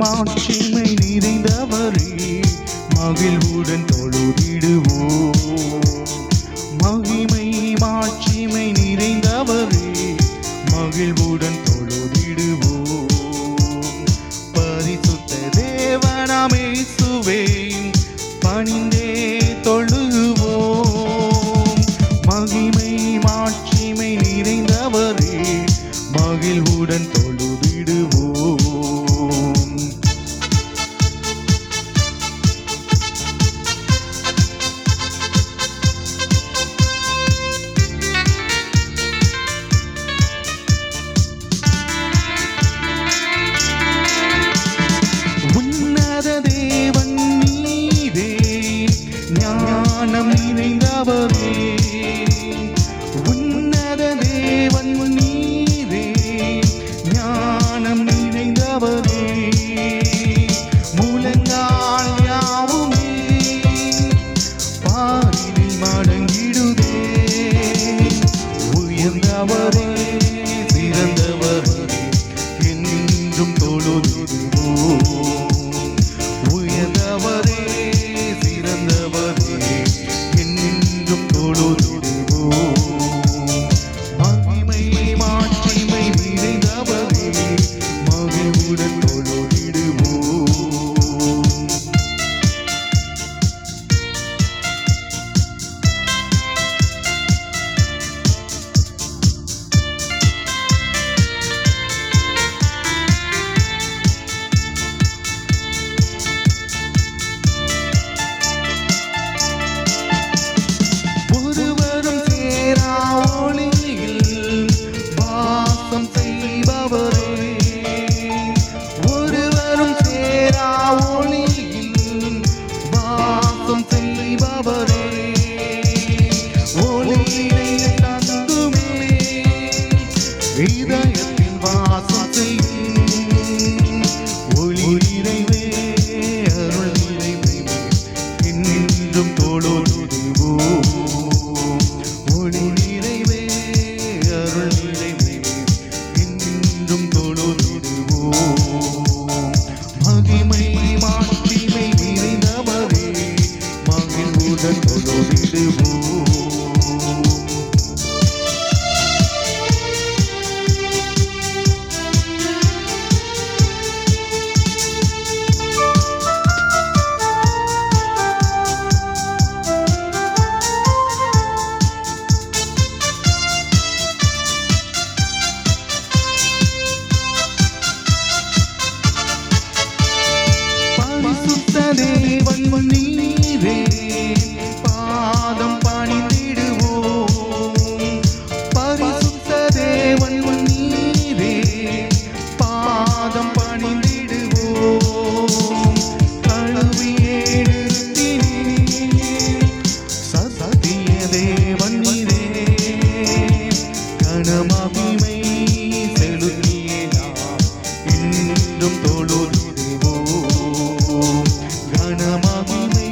மாட்சிமை நிறைந்தவரே மகிழ்வுடன் தொழுதிடுவோம். மகிமை மாட்சிமை நிறைந்தவரே மகிழ்வுடன் தொழுதிடுவோம். பரிசுத்த தேவனாம் இயேசுவே பணிந்தே தொழுவோம். மகிமை மாட்சிமை நிறைந்தவரே மகிழ்வுடன் தொழுதிடுவோம். உன்னத தேவன் நீரே ஞானம் நிறைந்தவரே. உன்னத தேவன் நீரே ஞானம் நிறைந்தவரே. முழங்கால் யாவுமே பாரினில் மடங்கிடுதே. உயர்ந்தவரே சிறந்தவரே என்றும் தொழுதிடுவோம். உயர்ந்தவரே சிறந்தவரே என்றும் தொழுதிடுவோம். மகிமை மாட்சிமை நிறைந்தவரே மகிழ்வுடன் தொழுதிடுவோம். ஒருவரும் சேரா ஒளியில் வாசம் செய்பவரே. ஒருவரும் சேரா ஒளியில் வாசம் செய்பவரே. ஒளியினை தந்துமே இதயத்தில் வாசம் செய்யும். ஒளி நிறைவே அருள் நிறைவே என்றும் தொழுதிடுவோம். ஒளி நிறைவே அருள் நிறைவே என்றும் தொழுதிடுவோம். மகிமை மாட்சிமை நிறைந்தவரே மகிழ்வுடன் தொழுதிடுவோம். பரிசுத்த தேவன் நீரே பாதம் பணிந்திடுவோம். பரிசுத்த தேவன் நீரே பாதம் பணிந்திடுவோம். கழுவியே நிறுத்தினீர் சத்திய தேவன் நீரே. கனமகிமை செலுத்தியே நாம் என்றும் தொழுதிடுவோம். கனமகிமை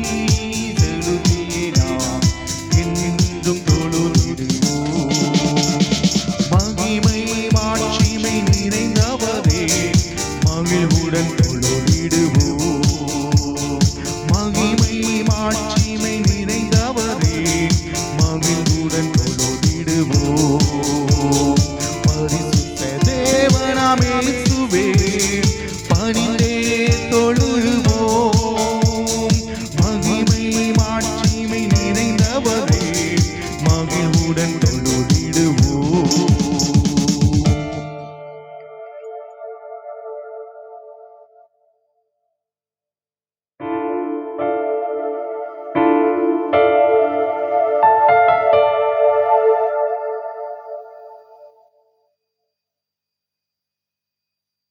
செலுத்தியே நாம் என்றும் தொழுதிடுவோம். மகிமை மாட்சிமை நிறைந்தவரே மகிழ்வுடன் தொழுதிடுவோம். மகிமை மாட்சிமை நிறைந்தவரே மகிழ்வுடன் தொழுதிடுவோம். பரிசுத்த தேவனாம் இயேசுவே பணிந்தே தொழுவோம். மகிமை மாட்சிமை நிறைந்தவரே மகிழ்வுடன்